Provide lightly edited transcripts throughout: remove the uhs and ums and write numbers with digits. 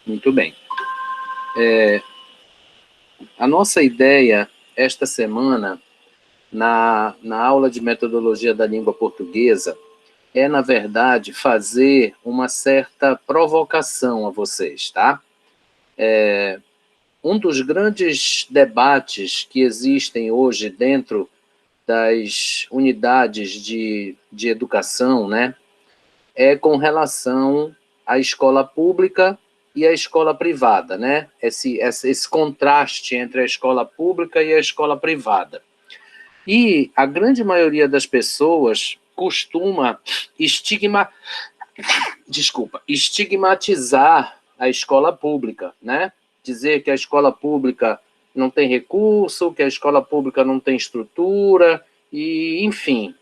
Muito bem. A nossa ideia, esta semana, na aula de metodologia da língua portuguesa, é, na verdade, fazer uma certa provocação a vocês, tá? Um dos grandes debates que existem hoje dentro das unidades de educação, né, é com relação à escola pública e à escola privada, né? Esse contraste entre a escola pública e a escola privada. E a grande maioria das pessoas costuma estigmatizar a escola pública, né? Dizer que a escola pública não tem recurso, que a escola pública não tem estrutura, e, enfim,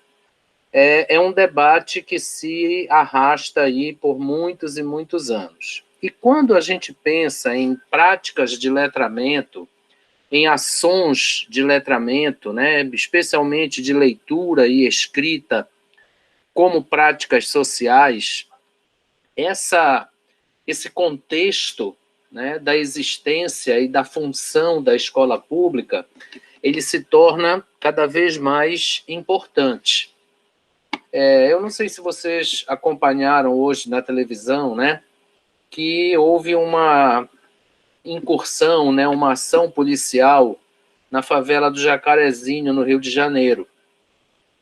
é um debate que se arrasta aí por muitos e muitos anos. E quando a gente pensa em práticas de letramento, em ações de letramento, né, especialmente de leitura e escrita, como práticas sociais, esse contexto, né, da existência e da função da escola pública, ele se torna cada vez mais importante. Eu não sei se vocês acompanharam hoje na televisão, né, que houve uma incursão, né, uma ação policial na favela do Jacarezinho, no Rio de Janeiro.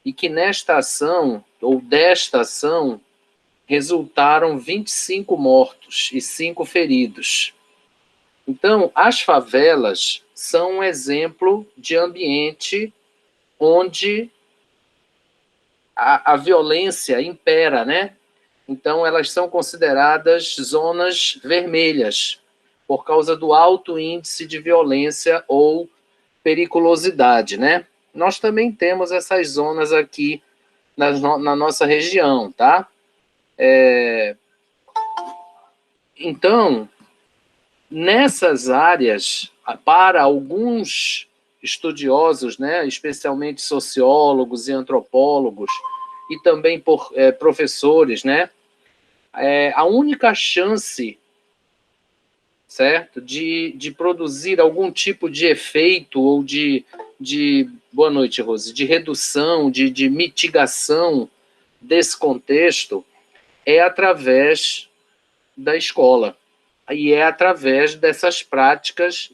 E que nesta ação, ou desta ação, resultaram 25 mortos e 5 feridos. Então, as favelas são um exemplo de ambiente onde a violência impera, né? Então, elas são consideradas zonas vermelhas, por causa do alto índice de violência ou periculosidade, né? Nós também temos essas zonas aqui na nossa região, tá? Então, nessas áreas, para alguns estudiosos, né, especialmente sociólogos e antropólogos, e também por professores, né, a única chance, certo, de produzir algum tipo de efeito ou de boa noite, Rose, de redução, de mitigação desse contexto é através da escola. E é através dessas práticas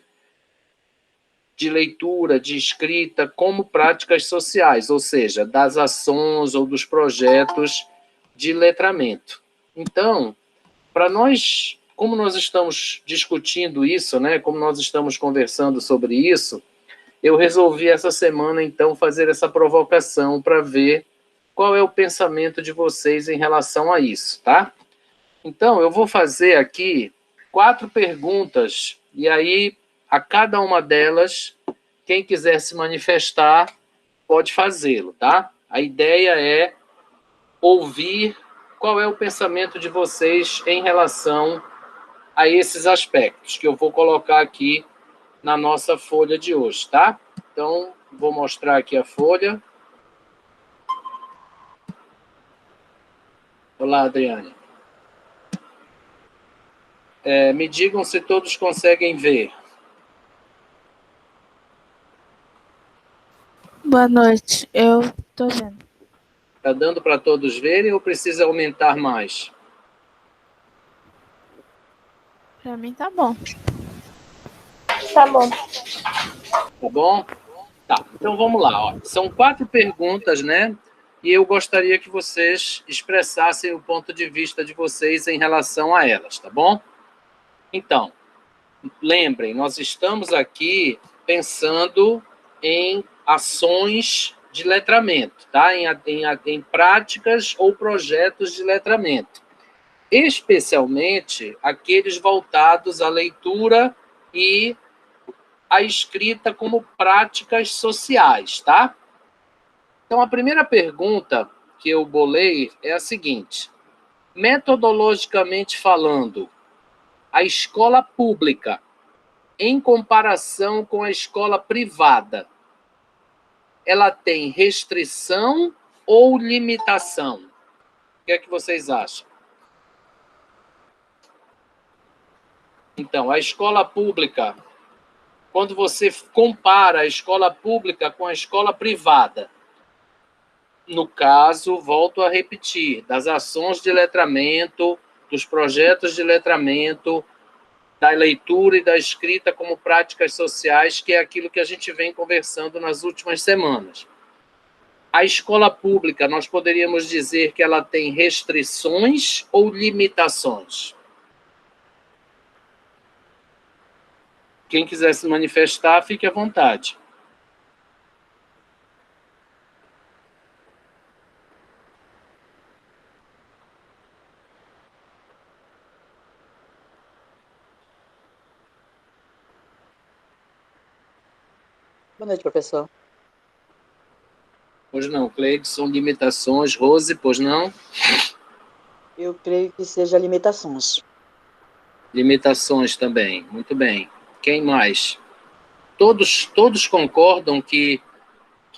de leitura, de escrita, como práticas sociais, ou seja, das ações ou dos projetos de letramento. Então, para nós, como nós estamos discutindo isso, né, como nós estamos conversando sobre isso, eu resolvi essa semana, então, fazer essa provocação para ver qual é o pensamento de vocês em relação a isso, tá? Então, eu vou fazer aqui 4 perguntas, e aí, a cada uma delas, quem quiser se manifestar, pode fazê-lo, tá? A ideia é ouvir qual é o pensamento de vocês em relação a esses aspectos, que eu vou colocar aqui na nossa folha de hoje, tá? Então, vou mostrar aqui a folha. Olá, Adriane. Me digam se todos conseguem ver. Boa noite, eu estou vendo. Está dando para todos verem ou precisa aumentar mais? Para mim tá bom. Tá bom. Tá bom? Tá, então vamos lá. Ó. São 4 perguntas, né? E eu gostaria que vocês expressassem o ponto de vista de vocês em relação a elas, tá bom? Então, lembrem, nós estamos aqui pensando em ações de letramento, tá? Em práticas ou projetos de letramento. Especialmente aqueles voltados à leitura e à escrita como práticas sociais, tá? Então, a primeira pergunta que eu bolei é a seguinte: metodologicamente falando, a escola pública, em comparação com a escola privada, ela tem restrição ou limitação? O que é que vocês acham? Então, a escola pública, quando você compara a escola pública com a escola privada, no caso, volto a repetir, das ações de letramento, dos projetos de letramento, da leitura e da escrita como práticas sociais, que é aquilo que a gente vem conversando nas últimas semanas. A escola pública, nós poderíamos dizer que ela tem restrições ou limitações? Quem quiser se manifestar, fique à vontade. Boa noite, professor. Pois não, Cleidson, limitações. Rose, pois não? Eu creio que seja limitações. Limitações também, muito bem. Quem mais? Todos concordam que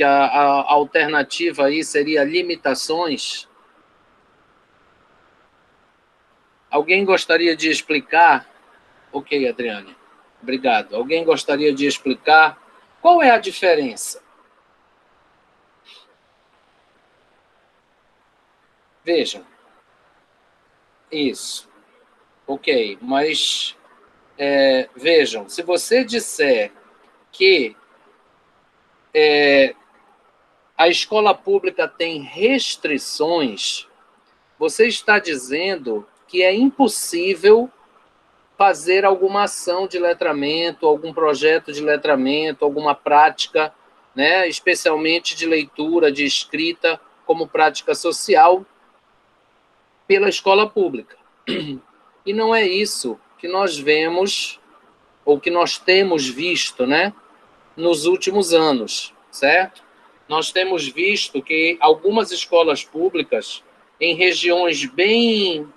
a alternativa aí seria limitações? Alguém gostaria de explicar? Ok, Adriane, obrigado. Alguém gostaria de explicar qual é a diferença? Vejam. Isso. Ok, mas vejam, se você disser que a escola pública tem restrições, você está dizendo que é impossível fazer alguma ação de letramento, algum projeto de letramento, alguma prática, né, especialmente de leitura, de escrita, como prática social, pela escola pública. E não é isso que nós vemos, ou que nós temos visto, né, nos últimos anos, certo? Nós temos visto que algumas escolas públicas, em regiões bem,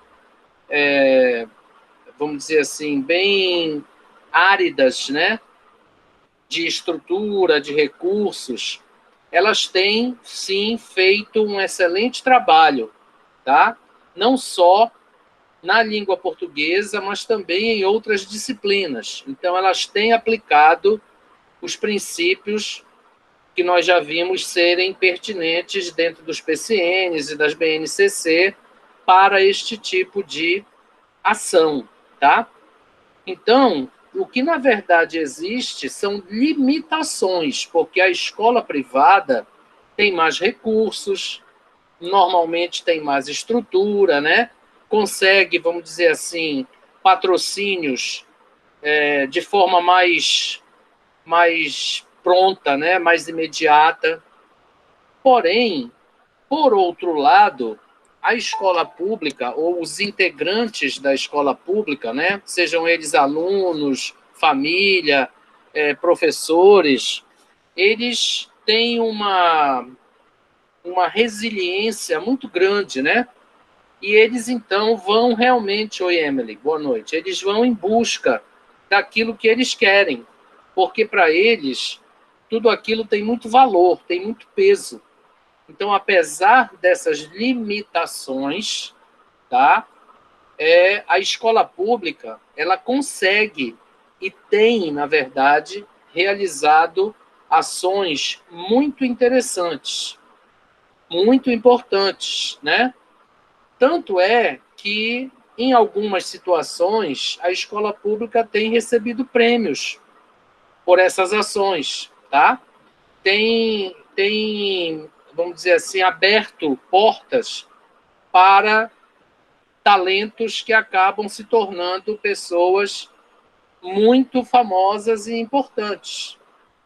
vamos dizer assim, bem áridas, né, de estrutura, de recursos, elas têm, sim, feito um excelente trabalho, tá? Não só na língua portuguesa, mas também em outras disciplinas. Então, elas têm aplicado os princípios que nós já vimos serem pertinentes dentro dos PCNs e das BNCC para este tipo de ação, tá? Então, o que na verdade existe são limitações, porque a escola privada tem mais recursos, normalmente tem mais estrutura, né? Consegue, vamos dizer assim, patrocínios de forma mais pronta, né? Mais imediata. Porém, por outro lado, a escola pública, ou os integrantes da escola pública, né? Sejam eles alunos, família, professores, eles têm uma resiliência muito grande, né? E eles, então, vão realmente, oi, Emily, boa noite, eles vão em busca daquilo que eles querem, porque para eles, tudo aquilo tem muito valor, tem muito peso. Então, apesar dessas limitações, tá? A escola pública, ela consegue e tem, na verdade, realizado ações muito interessantes, muito importantes, né? Tanto é que, em algumas situações, a escola pública tem recebido prêmios por essas ações, tá? Tem, vamos dizer assim, aberto portas para talentos que acabam se tornando pessoas muito famosas e importantes,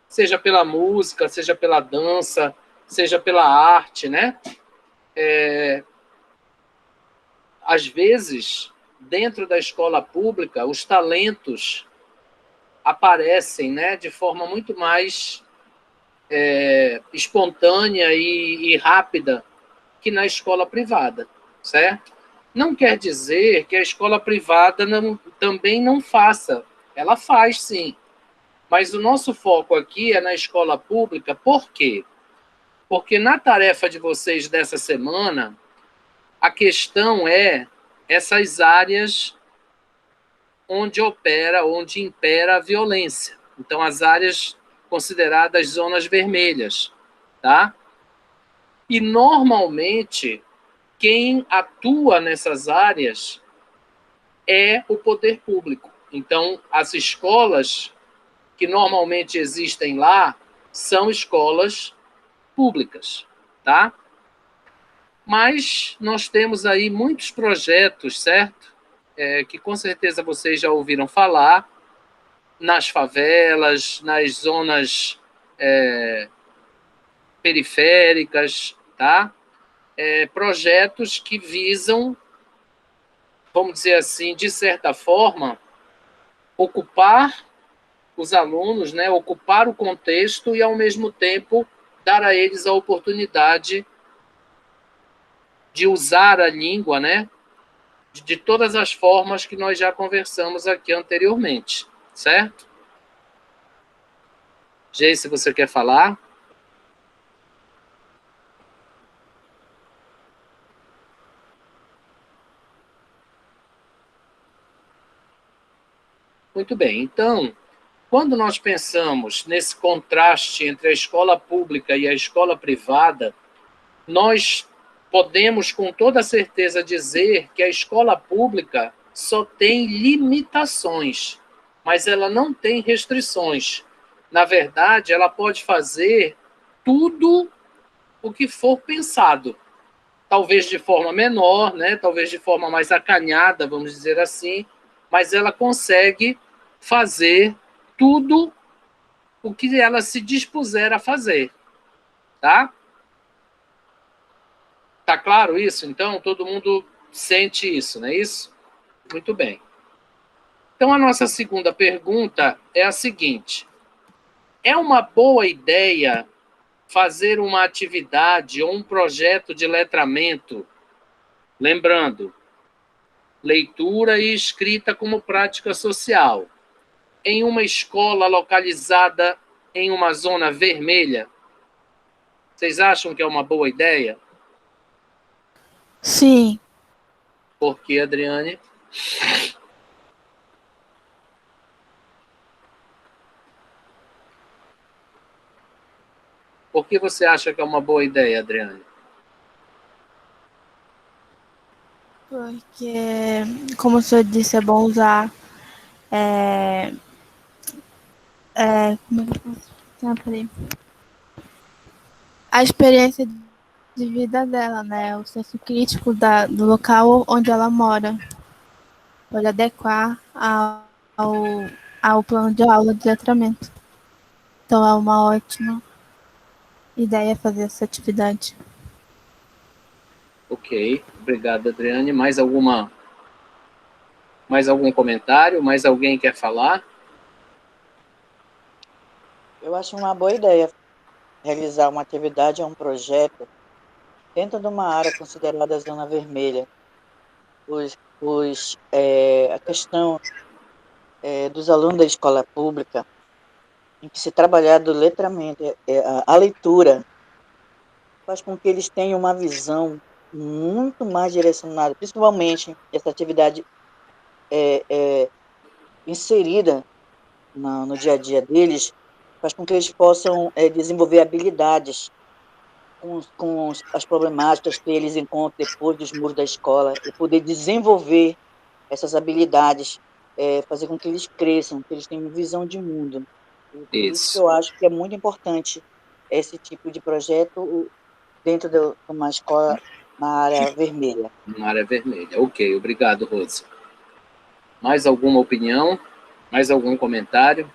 seja pela música, seja pela dança, seja pela arte, né? Às vezes, dentro da escola pública, os talentos aparecem, né, de forma muito mais espontânea e rápida que na escola privada, certo? Não quer dizer que a escola privada também não faça. Ela faz, sim. Mas o nosso foco aqui é na escola pública. Por quê? Porque na tarefa de vocês dessa semana, a questão é essas áreas onde impera a violência. Então, as áreas consideradas zonas vermelhas, tá? E, normalmente, quem atua nessas áreas é o poder público. Então, as escolas que normalmente existem lá são escolas públicas, tá? Mas nós temos aí muitos projetos, certo? Que com certeza vocês já ouviram falar, nas favelas, nas zonas periféricas, tá? Projetos que visam, vamos dizer assim, de certa forma, ocupar os alunos, né? Ocupar o contexto e, ao mesmo tempo, dar a eles a oportunidade de usar a língua, né? De todas as formas que nós já conversamos aqui anteriormente, certo? Geice, você quer falar? Muito bem. Então, quando nós pensamos nesse contraste entre a escola pública e a escola privada, nós podemos com toda certeza dizer que a escola pública só tem limitações, mas ela não tem restrições. Na verdade, ela pode fazer tudo o que for pensado, talvez de forma menor, né? Talvez de forma mais acanhada, vamos dizer assim, mas ela consegue fazer tudo o que ela se dispuser a fazer, tá? Tá claro isso? Então, todo mundo sente isso, não é isso? Muito bem. Então, a nossa segunda pergunta é a seguinte: é uma boa ideia fazer uma atividade ou um projeto de letramento, lembrando, leitura e escrita como prática social, em uma escola localizada em uma zona vermelha? Vocês acham que é uma boa ideia? Sim, Por que, Adriane? Por que você acha que é uma boa ideia, Adriane? porque, como o senhor disse, é bom usar. Como é que eu posso explicar? Peraí. A experiência de vida dela, né? O senso crítico do local onde ela mora. Pode adequar ao plano de aula de letramento. Então, é uma ótima ideia fazer essa atividade. Ok, obrigado, Adriane. Mais algum comentário? Mais alguém quer falar? Eu acho uma boa ideia realizar uma atividade ou um projeto dentro de uma área considerada zona vermelha. A questão dos alunos da escola pública, em que se trabalhar do letramento, a leitura, faz com que eles tenham uma visão muito mais direcionada, principalmente essa atividade inserida no dia a dia deles, faz com que eles possam desenvolver habilidades com as problemáticas que eles encontram depois dos muros da escola e poder desenvolver essas habilidades, fazer com que eles cresçam, que eles tenham visão de mundo. E por isso que Isso, eu acho que é muito importante esse tipo de projeto dentro de uma escola na área vermelha. na área vermelha. Ok, obrigado, Rose. Mais alguma opinião? Mais algum comentário?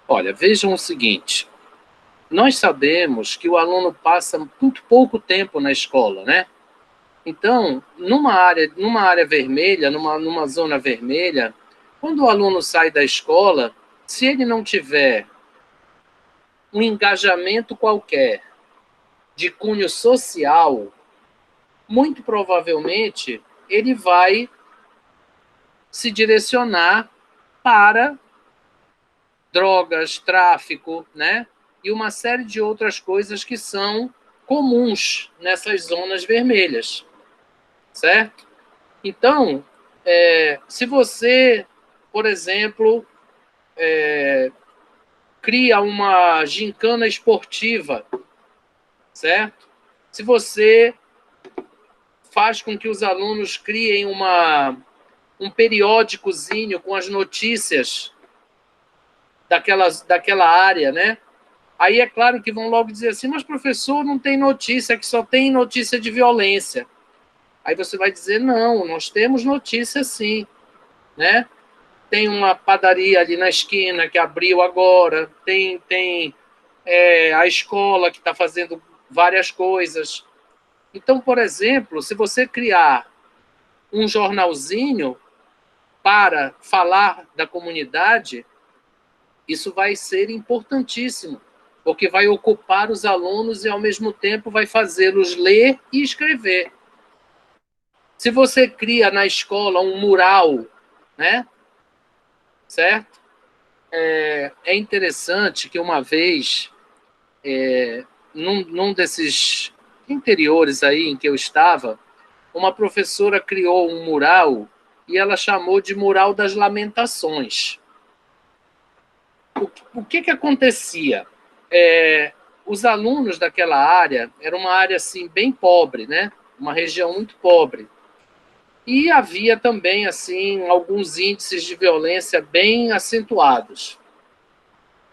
Olha, vejam o seguinte: nós sabemos que o aluno passa muito pouco tempo na escola, né? Então, numa área vermelha, numa zona vermelha, quando o aluno sai da escola, se ele não tiver um engajamento qualquer de cunho social, muito provavelmente ele vai se direcionar para drogas, tráfico, né? e uma série de outras coisas que são comuns nessas zonas vermelhas, certo? Então, se você, por exemplo, cria uma gincana esportiva, certo? Se você faz com que os alunos criem um periódicozinho com as notícias daquela área, né? Aí é claro que vão logo dizer assim, mas professor, não tem notícia, que só tem notícia de violência. Aí você vai dizer, não, nós temos notícia sim, né? Tem uma padaria ali na esquina que abriu agora, tem a escola que está fazendo várias coisas. Então, por exemplo, se você criar um jornalzinho para falar da comunidade, isso vai ser importantíssimo, porque vai ocupar os alunos e, ao mesmo tempo, vai fazê-los ler e escrever. Se você cria na escola um mural, né? Certo? É interessante que uma vez, num desses interiores aí em que eu estava, uma professora criou um mural e ela chamou de Mural das Lamentações. O que acontecia? Os alunos daquela área, era uma área assim, bem pobre, né? Uma região muito pobre. E havia também assim alguns índices de violência bem acentuados.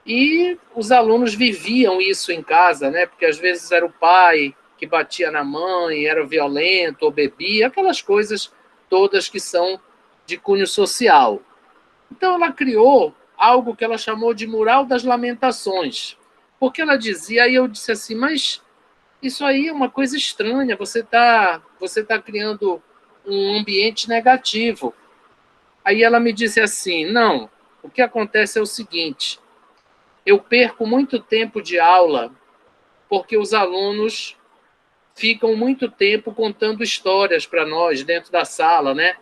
E os alunos viviam isso em casa, né? Porque às vezes era o pai que batia na mãe, era violento ou bebia, aquelas coisas todas que são de cunho social. Então ela criou algo que ela chamou de Mural das Lamentações, porque ela dizia, aí eu disse assim, mas isso aí é uma coisa estranha, você tá criando um ambiente negativo. Aí ela me disse assim, não, o que acontece é o seguinte, eu perco muito tempo de aula porque os alunos ficam muito tempo contando histórias para nós dentro da sala, né?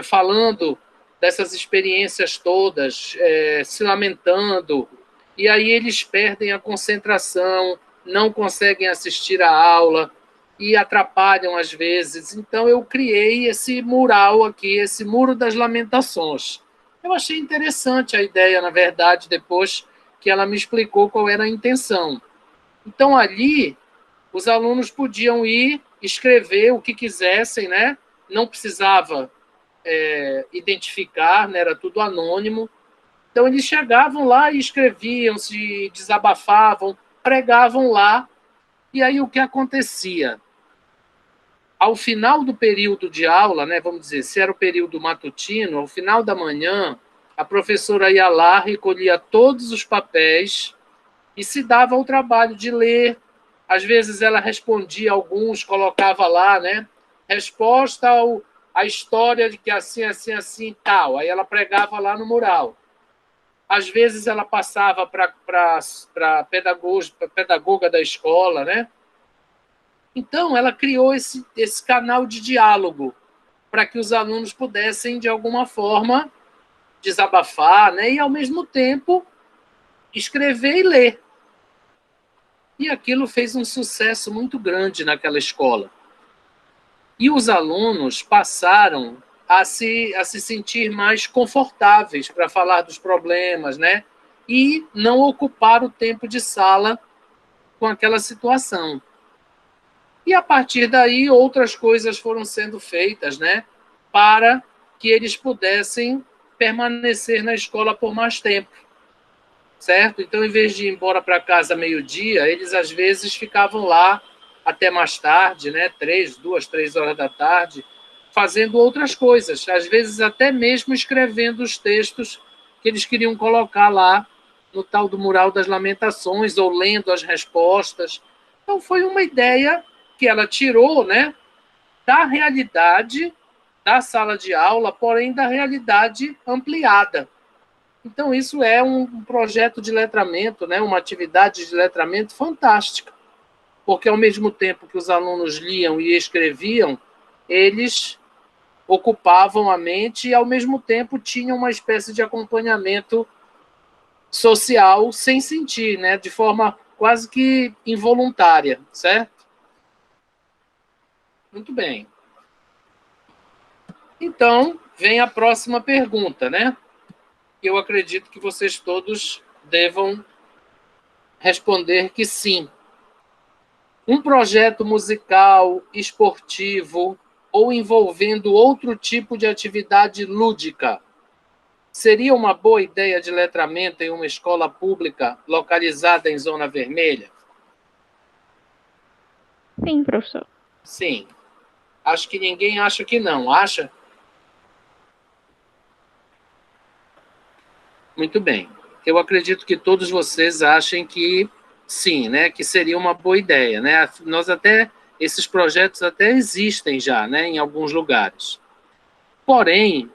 Falando dessas experiências todas, se lamentando, e aí eles perdem a concentração, não conseguem assistir a aula e atrapalham às vezes. Então eu criei esse mural aqui, esse Muro das Lamentações. Eu achei interessante a ideia, na verdade, depois que ela me explicou qual era a intenção. Então ali os alunos podiam ir escrever o que quisessem, né? Não precisava identificar, né? Era tudo anônimo. Então, eles chegavam lá e escreviam, se desabafavam, pregavam lá. E aí, o que acontecia? Ao final do período de aula, né, vamos dizer, se era o período matutino, ao final da manhã, a professora ia lá, recolhia todos os papéis e se dava ao trabalho de ler. Às vezes ela respondia alguns, colocava lá, né? Resposta à história de que assim, assim, assim e tal. Aí ela pregava lá no mural. Às vezes ela passava para a pedagoga da escola, né? Então, ela criou esse canal de diálogo para que os alunos pudessem, de alguma forma, desabafar, né? E, ao mesmo tempo, escrever e ler. E aquilo fez um sucesso muito grande naquela escola. E os alunos passaram a se sentir mais confortáveis para falar dos problemas, né? E não ocupar o tempo de sala com aquela situação. E, a partir daí, outras coisas foram sendo feitas, né? Para que eles pudessem permanecer na escola por mais tempo. Certo? Então, em vez de ir embora para casa meio-dia, eles às vezes ficavam lá até mais tarde, né? 2, 3 horas da tarde, fazendo outras coisas, às vezes até mesmo escrevendo os textos que eles queriam colocar lá no tal do Mural das Lamentações, ou lendo as respostas. Então, foi uma ideia que ela tirou, né, da realidade da sala de aula, porém da realidade ampliada. Então, isso é um projeto de letramento, né? Uma atividade de letramento fantástica, porque, ao mesmo tempo que os alunos liam e escreviam, eles ocupavam a mente e, ao mesmo tempo, tinham uma espécie de acompanhamento social sem sentir, né? De forma quase que involuntária, certo? Muito bem. Então, vem a próxima pergunta, né? Eu acredito que vocês todos devam responder que sim. Um projeto musical, esportivo ou envolvendo outro tipo de atividade lúdica seria uma boa ideia de letramento em uma escola pública localizada em zona vermelha? Sim, professor. Sim. Acho que ninguém acha que não. Acha? Muito bem. Eu acredito que todos vocês achem que sim, né? Que seria uma boa ideia, né? Esses projetos até existem já, né? Em alguns lugares. Porém,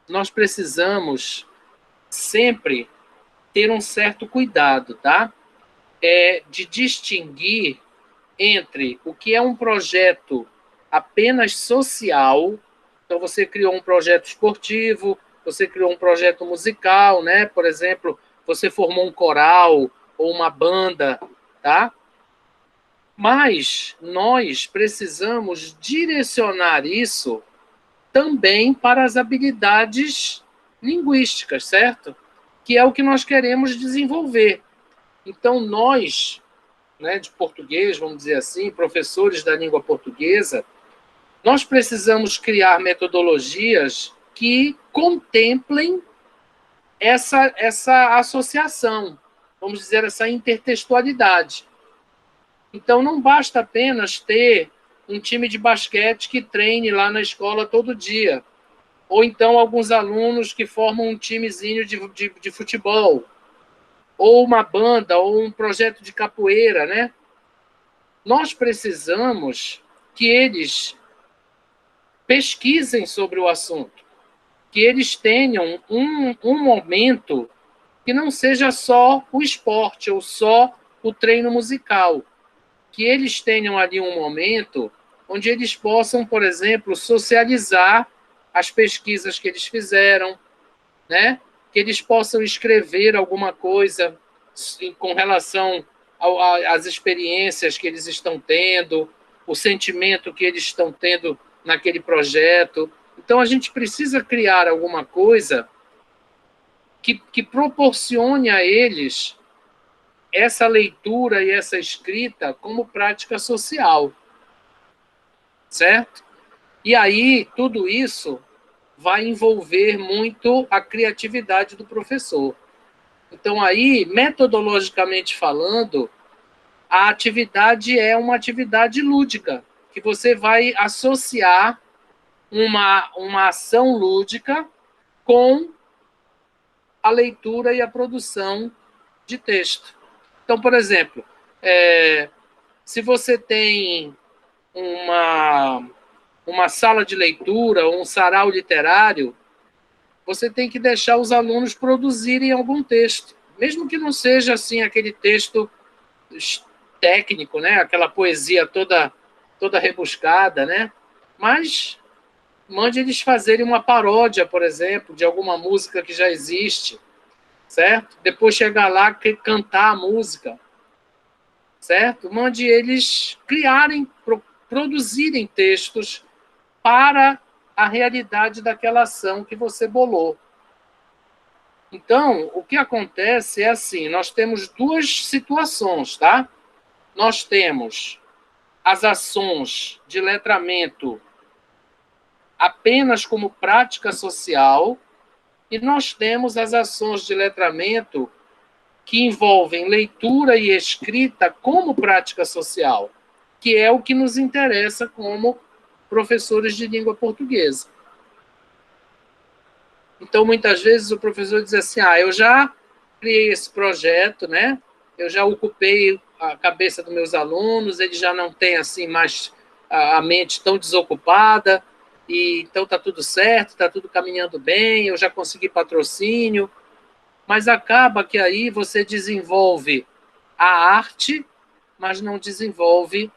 nós precisamos sempre ter um certo cuidado, tá? De distinguir entre o que é um projeto apenas social. Então, você criou um projeto esportivo, você criou um projeto musical, né? Por exemplo, você formou um coral ou uma banda, tá? Mas nós precisamos direcionar isso também para as habilidades linguísticas, certo? Que é o que nós queremos desenvolver. Então, nós, né, de português, vamos dizer assim, professores da língua portuguesa, nós precisamos criar metodologias que contemplem essa associação, vamos dizer, essa intertextualidade. Então, não basta apenas ter um time de basquete que treine lá na escola todo dia, ou então alguns alunos que formam um timezinho de futebol, ou uma banda, ou um projeto de capoeira, né? Nós precisamos que eles pesquisem sobre o assunto, que eles tenham um momento que não seja só o esporte ou só o treino musical, que eles tenham ali um momento onde eles possam, por exemplo, socializar as pesquisas que eles fizeram, né? Que eles possam escrever alguma coisa com relação às experiências que eles estão tendo, o sentimento que eles estão tendo naquele projeto. Então, a gente precisa criar alguma coisa que proporcione a eles essa leitura e essa escrita como prática social, certo? E aí, tudo isso vai envolver muito a criatividade do professor. Então, aí, metodologicamente falando, a atividade é uma atividade lúdica, que você vai associar uma ação lúdica com a leitura e a produção de texto. Então, por exemplo, se você tem uma sala de leitura ou um sarau literário, você tem que deixar os alunos produzirem algum texto, mesmo que não seja assim aquele texto técnico, né? Aquela poesia toda rebuscada, né? Mas mande eles fazerem uma paródia, por exemplo, de alguma música que já existe, certo? Depois chegar lá cantar a música, certo? Mande eles criarem, produzirem textos para a realidade daquela ação que você bolou. Então, o que acontece é assim, nós temos duas situações, tá? Nós temos as ações de letramento apenas como prática social e nós temos as ações de letramento que envolvem leitura e escrita como prática social, que é o que nos interessa como professores de língua portuguesa. Então, muitas vezes o professor diz assim, eu já criei esse projeto, né? Eu já ocupei a cabeça dos meus alunos, eles já não têm assim mais a mente tão desocupada, e então está tudo certo, está tudo caminhando bem, eu já consegui patrocínio, mas acaba que aí você desenvolve a arte, mas não desenvolve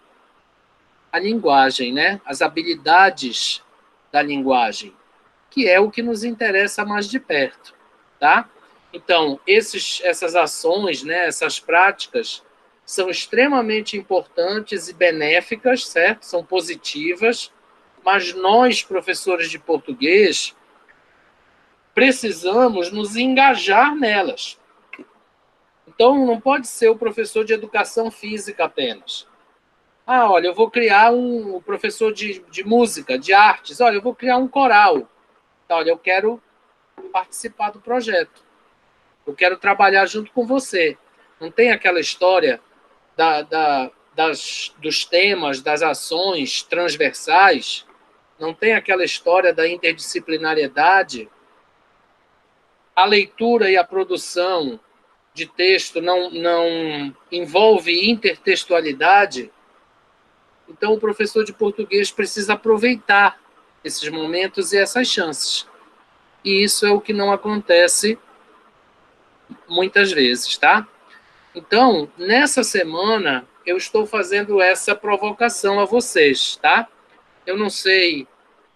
a linguagem, né? As habilidades da linguagem, que é o que nos interessa mais de perto, tá? Então, essas ações, né, essas práticas, são extremamente importantes e benéficas, certo? São positivas, mas nós, professores de português, precisamos nos engajar nelas. Então, não pode ser o professor de educação física apenas. Ah, olha, eu vou criar um professor de música, de artes. Olha, eu vou criar um coral. Olha, eu quero participar do projeto. Eu quero trabalhar junto com você. Não tem aquela história dos temas, das ações transversais. Não tem aquela história da interdisciplinariedade. A leitura e a produção de texto não envolve intertextualidade. Então, o professor de português precisa aproveitar esses momentos e essas chances. E isso é o que não acontece muitas vezes, tá? Então, nessa semana, eu estou fazendo essa provocação a vocês, tá? Eu não sei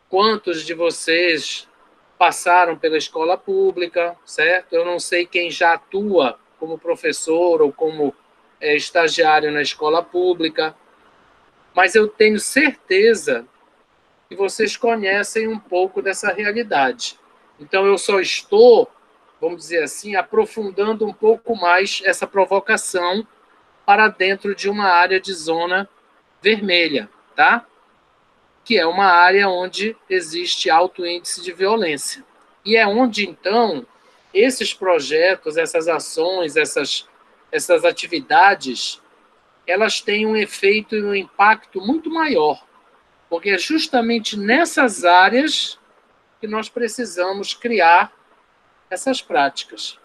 quantos de vocês passaram pela escola pública, certo? Eu não sei quem já atua como professor ou como estagiário na escola pública, mas eu tenho certeza que vocês conhecem um pouco dessa realidade. Então, eu só estou, vamos dizer assim, aprofundando um pouco mais essa provocação para dentro de uma área de zona vermelha, tá? Que é uma área onde existe alto índice de violência. E é onde, então, esses projetos, essas ações, essas atividades, elas têm um efeito e um impacto muito maior, porque é justamente nessas áreas que nós precisamos criar essas práticas,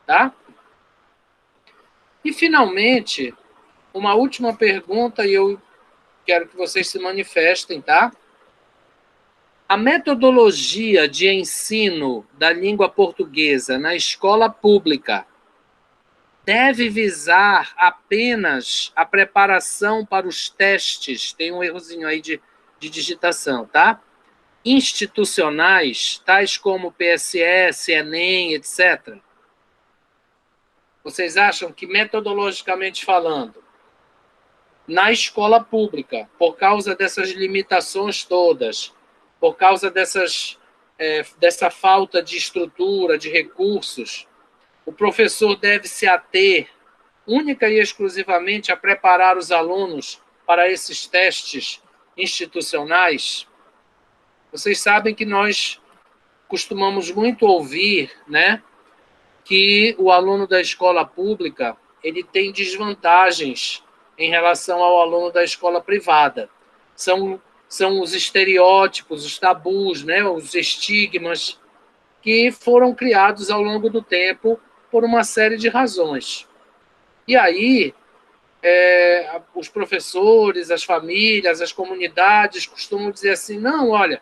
tá? E, finalmente, uma última pergunta, e eu quero que vocês se manifestem, tá? A metodologia de ensino da língua portuguesa na escola pública deve visar apenas a preparação para os testes, tem um errozinho aí de digitação, tá? Institucionais, tais como PSS, Enem, etc. Vocês acham que, metodologicamente falando, na escola pública, por causa dessas limitações todas, por causa dessa falta de estrutura, de recursos, o professor deve se ater única e exclusivamente a preparar os alunos para esses testes institucionais? Vocês sabem que nós costumamos muito ouvir, né, que o aluno da escola pública ele tem desvantagens em relação ao aluno da escola privada. São os estereótipos, os tabus, né, os estigmas que foram criados ao longo do tempo por uma série de razões. E aí, os professores, as famílias, as comunidades costumam dizer assim, não, olha,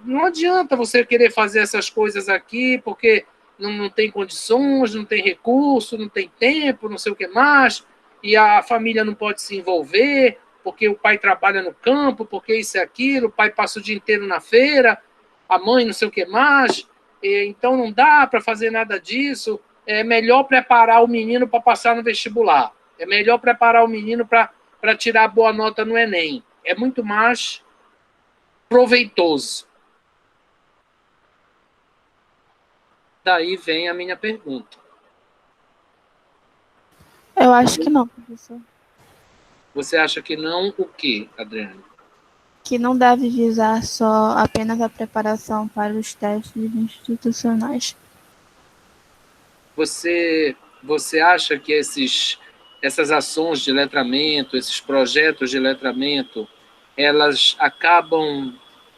não adianta você querer fazer essas coisas aqui, porque não tem condições, não tem recurso, não tem tempo, não sei o que mais, e a família não pode se envolver, porque o pai trabalha no campo, porque isso e aquilo, o pai passa o dia inteiro na feira, a mãe não sei o que mais, então não dá para fazer nada disso, é melhor preparar o menino para passar no vestibular, é melhor preparar o menino para tirar boa nota no Enem, é muito mais proveitoso. Daí vem a minha pergunta. Eu acho que não, professor. Você acha que não o quê, Adriane? Que não deve visar só apenas a preparação para os testes institucionais. Você acha que essas ações de letramento, esses projetos de letramento, elas acabam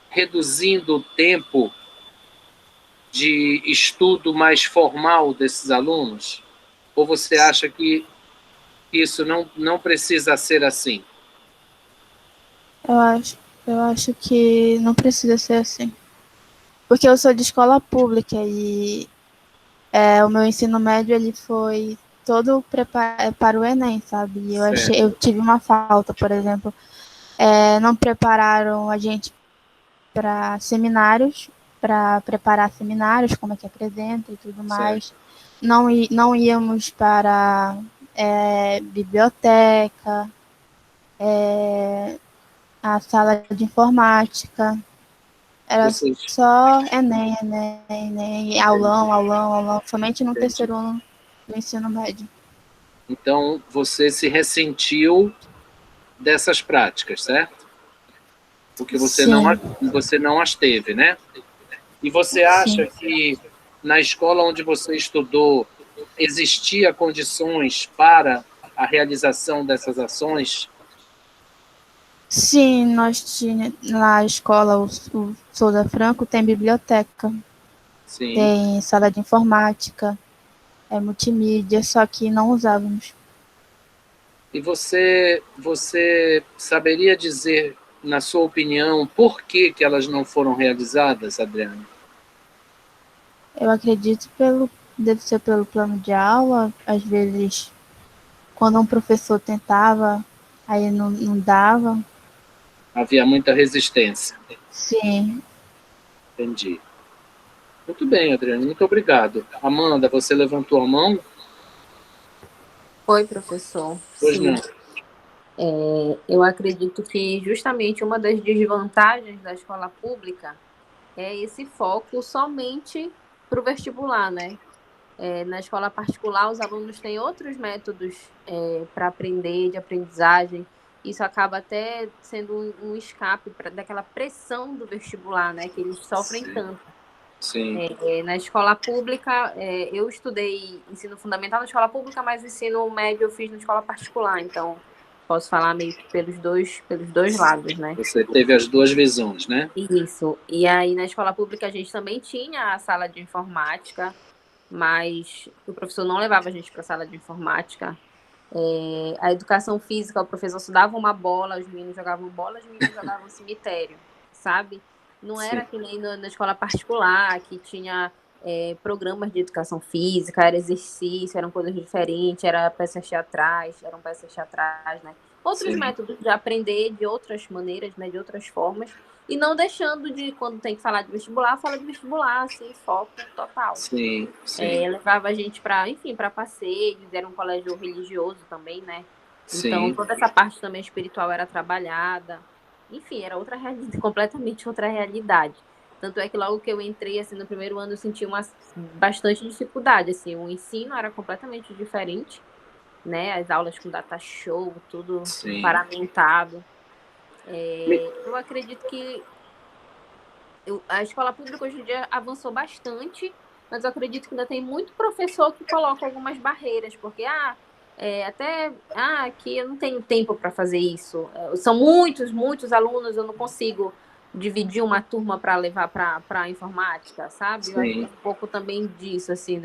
reduzindo o tempo de estudo mais formal desses alunos? Ou você acha que isso não precisa ser assim? Eu acho que não precisa ser assim. Porque eu sou de escola pública e o meu ensino médio ele foi todo para o Enem, sabe? E eu tive uma falta, por exemplo. Não prepararam a gente para seminários, para preparar seminários, como é que apresenta e tudo mais. não íamos para biblioteca, a sala de informática. Era Vocês, só Enem, aulão, somente no entendi. terceiro ano do ensino médio. Então, você se ressentiu dessas práticas, certo? Porque Sim, você não as teve, né? E você acha sim. que na escola onde você estudou existia condições para a realização dessas ações? Sim, nós tinha na escola, o Souza Franco tem biblioteca, Sim. tem sala de informática, multimídia, só que não usávamos. E você saberia dizer, na sua opinião, por que elas não foram realizadas, Adriana? Eu acredito deve ser pelo plano de aula, às vezes, quando um professor tentava, aí não dava. Havia muita resistência. Sim, Entendi. Muito bem, Adriana, muito obrigado. Amanda, você levantou a mão? Oi, professor. Pois não. Sim, eu acredito que justamente uma das desvantagens da escola pública é esse foco somente para o vestibular, né? Na escola particular, os alunos têm outros métodos para aprender, de aprendizagem. Isso acaba até sendo um escape daquela pressão do vestibular, né? Que eles sofrem Sim. tanto. Sim. Na escola pública, eu estudei ensino fundamental na escola pública, mas ensino médio eu fiz na escola particular, então posso falar meio que pelos dois lados, né? Você teve as duas visões, né? Isso. E aí na escola pública a gente também tinha a sala de informática, mas o professor não levava a gente para a sala de informática. A educação física, o professor só dava uma bola, os meninos jogavam bola, os meninos jogavam cemitério, sabe? Não Sim. era que nem na escola particular, que tinha programas de educação física, era exercício, eram coisas diferentes, eram peças teatrais, né? Outros Sim. métodos de aprender de outras maneiras, né? De outras formas. E não deixando de, quando tem que falar de vestibular, fala de vestibular, assim, foco total. Sim. Sim. Levava a gente para, enfim, para passeios, era um colégio religioso também, né? Então, Sim. toda essa parte também espiritual era trabalhada. Enfim, era outra realidade, completamente outra realidade. Tanto é que logo que eu entrei, assim, no primeiro ano, eu senti bastante dificuldade, assim, o ensino era completamente diferente, né? As aulas com data show, tudo Sim. paramentado. Eu acredito que a escola pública hoje em dia avançou bastante, mas eu acredito que ainda tem muito professor que coloca algumas barreiras, porque aqui eu não tenho tempo para fazer isso. São muitos alunos, eu não consigo dividir uma turma para levar para a informática, sabe? Eu acho que é Sim. um pouco também disso, assim,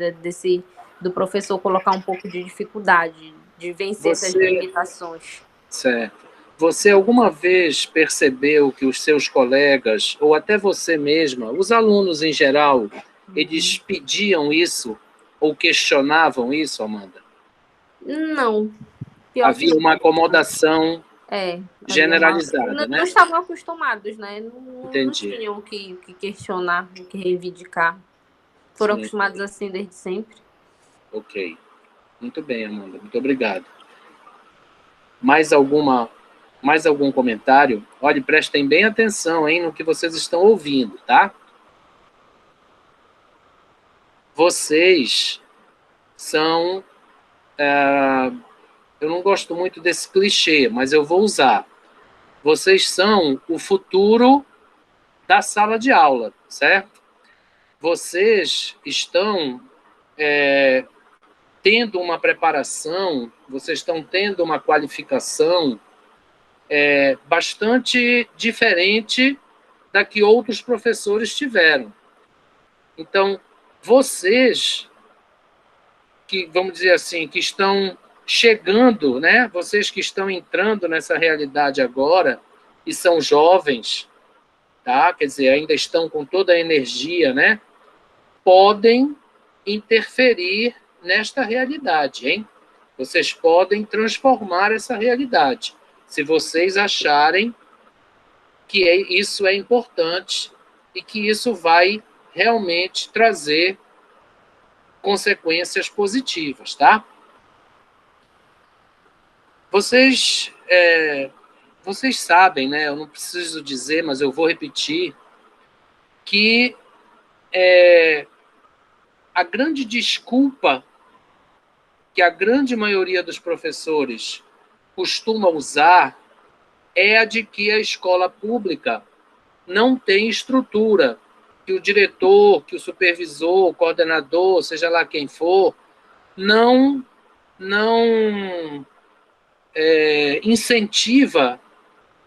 do professor colocar um pouco de dificuldade, de vencer essas Você, limitações. certo. Você alguma vez percebeu que os seus colegas, ou até você mesma, os alunos em geral, eles pediam isso ou questionavam isso, Amanda? Não, pior que Havia não. uma acomodação Havia generalizada, não né? estavam acostumados, né? Não Entendi. tinham o que questionar, o que reivindicar. Foram Sim, acostumados assim desde sempre. ok. Muito bem, Amanda. Muito obrigado. Mais algum comentário? Olhe, prestem bem atenção, hein, no que vocês estão ouvindo, tá? Vocês são... eu não gosto muito desse clichê, mas eu vou usar. Vocês são o futuro da sala de aula, certo? Vocês estão tendo uma preparação, vocês estão tendo uma qualificação bastante diferente da que outros professores tiveram. Então, vocês que, vamos dizer assim, que estão chegando, né? Vocês que estão entrando nessa realidade agora e são jovens, tá? Quer dizer, ainda estão com toda a energia, né? Podem interferir nesta realidade, hein? Vocês podem transformar essa realidade, se vocês acharem que isso é importante e que isso vai realmente trazer consequências positivas, tá? Vocês sabem, né? Eu não preciso dizer, mas eu vou repetir, que a grande desculpa que a grande maioria dos professores costuma usar é a de que a escola pública não tem estrutura, que o diretor, que o supervisor, o coordenador, seja lá quem for, não incentiva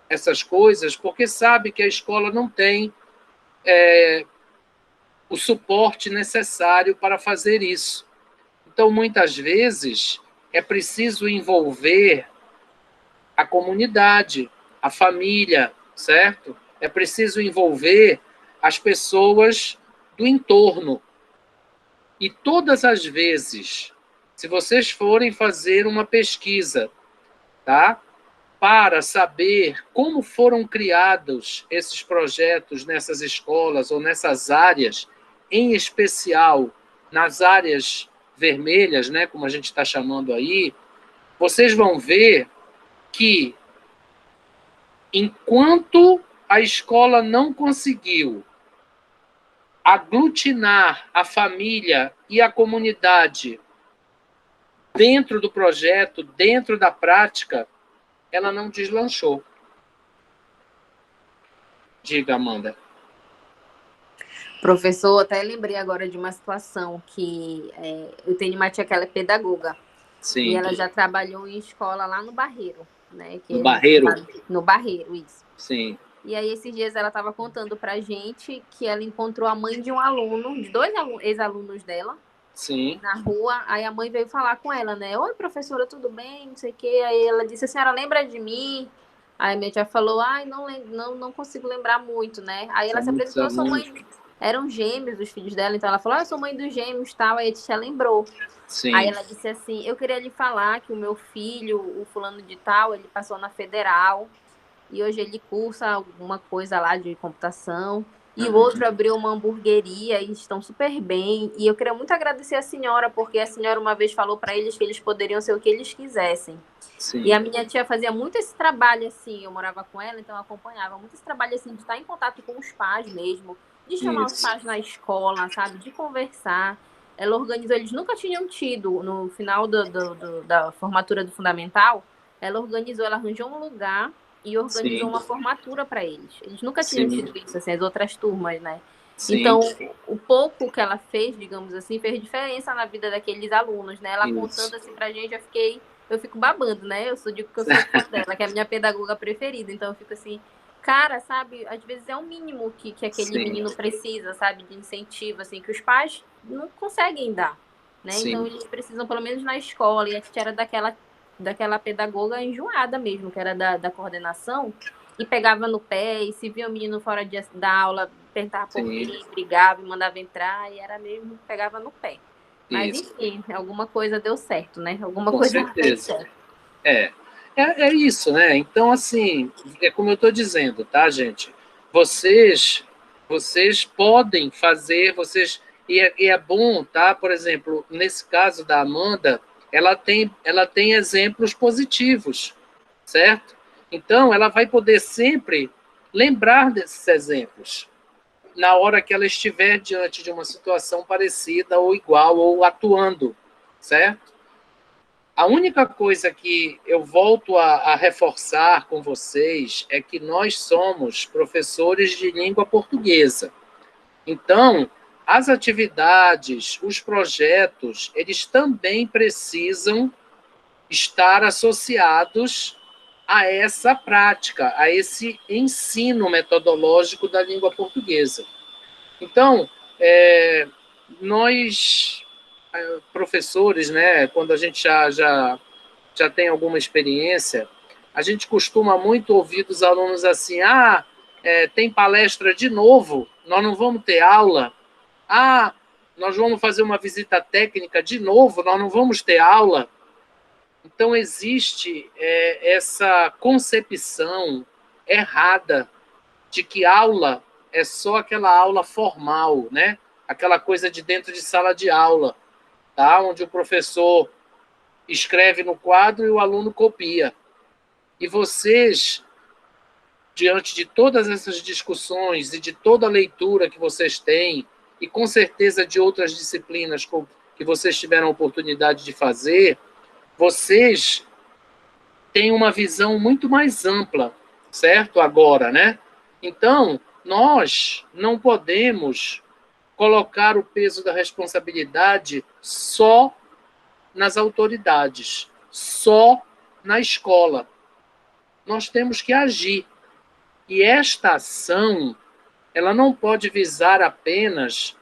essas coisas, porque sabe que a escola não tem o suporte necessário para fazer isso. Então, muitas vezes, é preciso envolver a comunidade, a família, certo? É preciso envolver as pessoas do entorno. E todas as vezes, se vocês forem fazer uma pesquisa, tá? Para saber como foram criados esses projetos nessas escolas ou nessas áreas, em especial nas áreas vermelhas, né, como a gente está chamando aí, vocês vão ver que, enquanto a escola não conseguiu aglutinar a família e a comunidade dentro do projeto, dentro da prática, ela não deslanchou. Diga, Amanda. Professor, até lembrei agora de uma situação que eu tenho uma tia que ela é pedagoga. Sim. E ela já trabalhou em escola lá no Barreiro, né? No Barreiro? No Barreiro, isso. Sim. E aí, esses dias, ela estava contando pra gente que ela encontrou a mãe de um aluno, de dois ex-alunos dela, Sim. na rua. Aí a mãe veio falar com ela, né? Oi, professora, tudo bem? Não sei o quê. Aí ela disse, a senhora lembra de mim? Aí minha tia falou, ai, não consigo lembrar muito, né? Aí ela se apresentou, sua mãe... Eram gêmeos os filhos dela, então ela falou, eu sou mãe dos gêmeos e tal. Aí a tia lembrou. Sim. Aí ela disse assim, eu queria lhe falar que o meu filho, o fulano de tal, ele passou na Federal e hoje ele cursa alguma coisa lá de computação. E o outro abriu uma hamburgueria e estão super bem. E eu queria muito agradecer a senhora, porque a senhora uma vez falou para eles que eles poderiam ser o que eles quisessem. Sim. E a minha tia fazia muito esse trabalho assim, eu morava com ela, então eu acompanhava muito esse trabalho assim, de estar em contato com os pais mesmo, de chamar os pais na escola, sabe, de conversar. Ela organizou, eles nunca tinham tido, no final da formatura do fundamental, ela arranjou um lugar e organizou uma formatura para eles. Eles nunca tinham tido isso, assim, as outras turmas, né? Sim. Então, o pouco que ela fez, digamos assim, fez diferença na vida daqueles alunos, né? Ela contando assim pra gente, eu fico babando, né? Eu digo que eu sou fã dela, que é a minha pedagoga preferida, então eu fico assim, cara, sabe, às vezes é o mínimo que aquele menino precisa, sabe, de incentivo, assim, que os pais não conseguem dar, né? Então eles precisam, pelo menos na escola, e a gente era daquela pedagoga enjoada mesmo, que era da coordenação, e pegava no pé, e se via o menino fora da aula, perguntava por quê, brigava e mandava entrar, e era mesmo, pegava no pé. Mas, enfim, alguma coisa deu certo, né? Alguma coisa deu certo. É isso, né? Então, assim, é como eu estou dizendo, tá, gente? Vocês podem fazer, e é bom, tá? Por exemplo, nesse caso da Amanda, ela tem exemplos positivos, certo? Então, ela vai poder sempre lembrar desses exemplos na hora que ela estiver diante de uma situação parecida ou igual, ou atuando, certo? A única coisa que eu volto a reforçar com vocês é que nós somos professores de língua portuguesa. Então, as atividades, os projetos, eles também precisam estar associados a essa prática, a esse ensino metodológico da língua portuguesa. Então, nós, professores, né, quando a gente já tem alguma experiência, a gente costuma muito ouvir dos alunos assim, tem palestra de novo, nós não vamos ter aula. Nós vamos fazer uma visita técnica de novo, nós não vamos ter aula. Então, existe essa concepção errada de que aula é só aquela aula formal, né? Aquela coisa de dentro de sala de aula. tá? Onde o professor escreve no quadro e o aluno copia. E vocês, diante de todas essas discussões e de toda a leitura que vocês têm, e com certeza de outras disciplinas que vocês tiveram a oportunidade de fazer, vocês têm uma visão muito mais ampla, certo? Agora, né? Então, nós não podemos colocar o peso da responsabilidade só nas autoridades, só na escola. Nós temos que agir. E esta ação, ela não pode visar apenas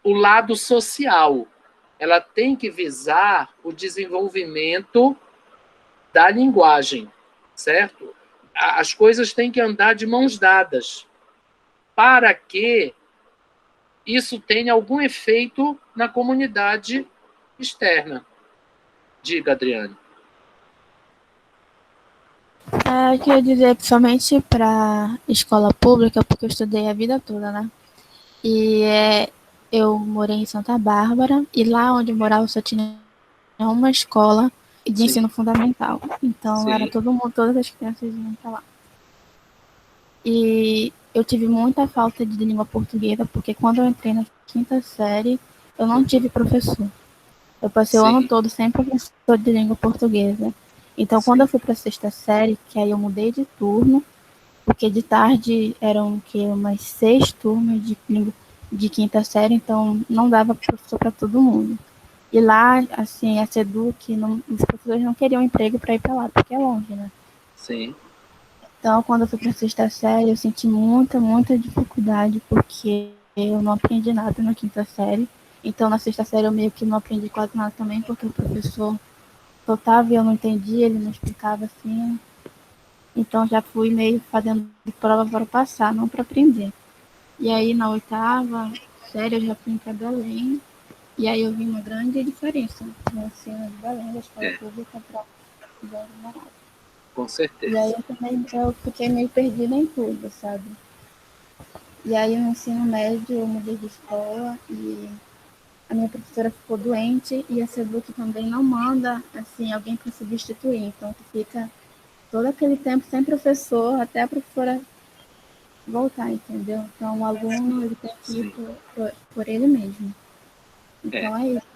o lado social. Ela tem que visar o desenvolvimento da linguagem, certo? As coisas têm que andar de mãos dadas para que isso tenha algum efeito na comunidade externa. Diga, Adriane. Eu queria dizer, principalmente para escola pública, porque eu estudei a vida toda, né? E eu morei em Santa Bárbara, e lá onde eu morava só tinha uma escola de ensino fundamental. Então, era todo mundo, todas as crianças iam para lá. E eu tive muita falta de língua portuguesa, porque quando eu entrei na 5ª série, eu não tive professor. Eu passei o ano todo sem professor de língua portuguesa. Então, quando eu fui para a 6ª série, que aí eu mudei de turno, porque de tarde eram umas 6 turmas de 5ª série, então não dava professor para todo mundo. E lá, assim, a SEDUC, os professores não queriam emprego para ir para lá, porque é longe, né? Sim. Então, quando eu fui para a 6ª série, eu senti muita, muita dificuldade, porque eu não aprendi nada na 5ª série. Então, na 6ª série, eu meio que não aprendi quase nada também, porque o professor soltava e eu não entendia, ele não explicava assim. Então, já fui meio fazendo prova para passar, não para aprender. E aí, na 8ª série, eu já fui para Belém. E aí, eu vi uma grande diferença no ensino de Belém, da escola pública para o moral. Com certeza. E aí, eu fiquei meio perdida em tudo, sabe? E aí, no ensino médio, eu mudei de escola e a minha professora ficou doente e a SEDUC também não manda, assim, alguém para substituir. Então, tu fica todo aquele tempo sem professor até a professora voltar, entendeu? Então, o aluno, ele tem que ir por ele mesmo. Então, é isso.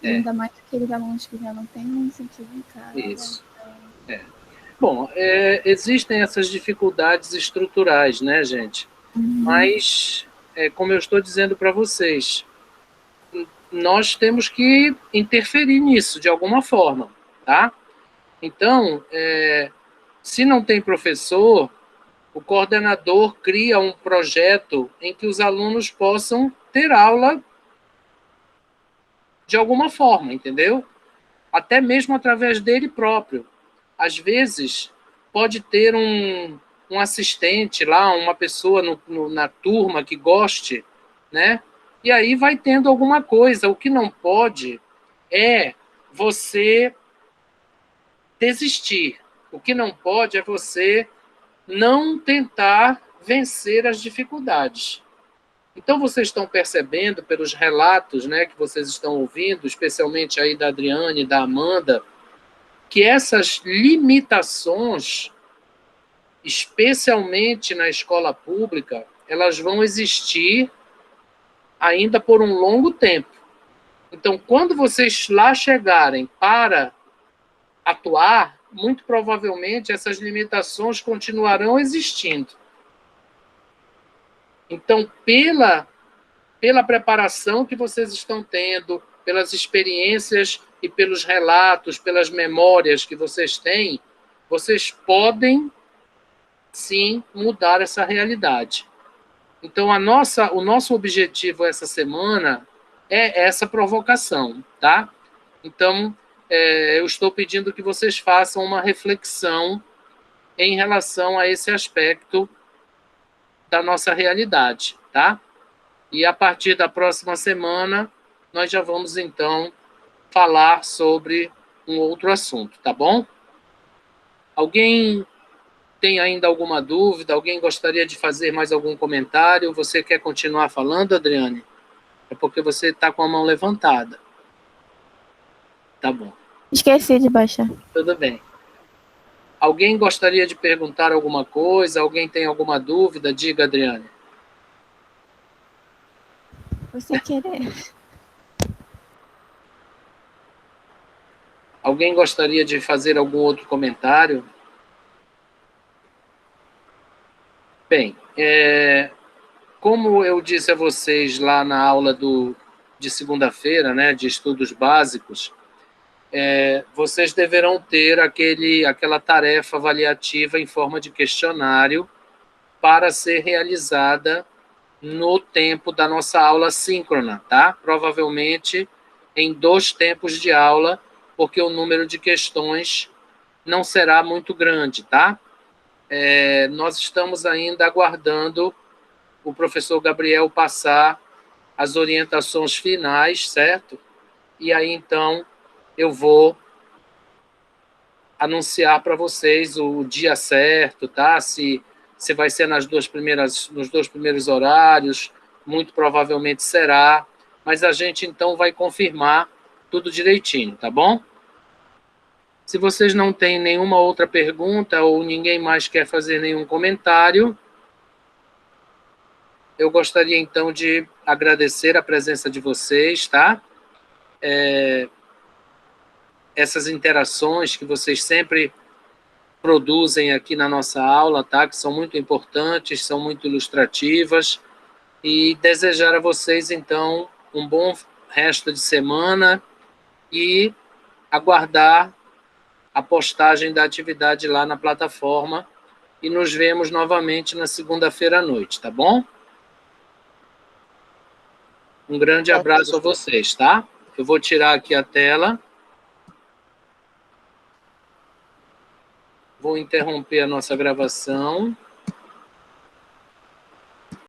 E ainda mais aqueles alunos que já não têm um incentivo em casa. Isso. Bom, existem essas dificuldades estruturais, né, gente? Mas, como eu estou dizendo para vocês, nós temos que interferir nisso de alguma forma, tá? Então, se não tem professor, o coordenador cria um projeto em que os alunos possam ter aula de alguma forma, entendeu? Até mesmo através dele próprio. Às vezes, pode ter um assistente lá, uma pessoa na turma que goste, né? E aí vai tendo alguma coisa. O que não pode é você desistir. O que não pode é você não tentar vencer as dificuldades. Então, vocês estão percebendo pelos relatos, né, que vocês estão ouvindo, especialmente aí da Adriane e da Amanda, que essas limitações, especialmente na escola pública, elas vão existir ainda por um longo tempo. Então, quando vocês lá chegarem para atuar, muito provavelmente essas limitações continuarão existindo. Então, pela preparação que vocês estão tendo, pelas experiências e pelos relatos, pelas memórias que vocês têm, vocês podem, sim, mudar essa realidade. Então, o nosso objetivo essa semana é essa provocação, tá? Então, eu estou pedindo que vocês façam uma reflexão em relação a esse aspecto da nossa realidade, tá? E a partir da próxima semana, nós já vamos, então, falar sobre um outro assunto, tá bom? Alguém tem ainda alguma dúvida? Alguém gostaria de fazer mais algum comentário? Você quer continuar falando, Adriane? É porque você está com a mão levantada. Tá bom. Esqueci de baixar. Tudo bem. Alguém gostaria de perguntar alguma coisa? Alguém tem alguma dúvida? Diga, Adriane. Você querer. Alguém gostaria de fazer algum outro comentário? Bem, como eu disse a vocês lá na aula de segunda-feira, né, de estudos básicos, vocês deverão ter aquela tarefa avaliativa em forma de questionário para ser realizada no tempo da nossa aula síncrona, tá? Provavelmente em 2 tempos de aula, porque o número de questões não será muito grande, tá? Nós estamos ainda aguardando o professor Gabriel passar as orientações finais, certo? E aí, então, eu vou anunciar para vocês o dia certo, tá? Se vai ser nos 2 primeiros horários, muito provavelmente será, mas a gente, então, vai confirmar tudo direitinho, tá bom? Se vocês não têm nenhuma outra pergunta ou ninguém mais quer fazer nenhum comentário, eu gostaria, então, de agradecer a presença de vocês, tá? Essas interações que vocês sempre produzem aqui na nossa aula, tá? Que são muito importantes, são muito ilustrativas, e desejar a vocês, então, um bom resto de semana e aguardar a postagem da atividade lá na plataforma, e nos vemos novamente na segunda-feira à noite, tá bom? Um grande abraço a vocês, tá? Eu vou tirar aqui a tela. Vou interromper a nossa gravação.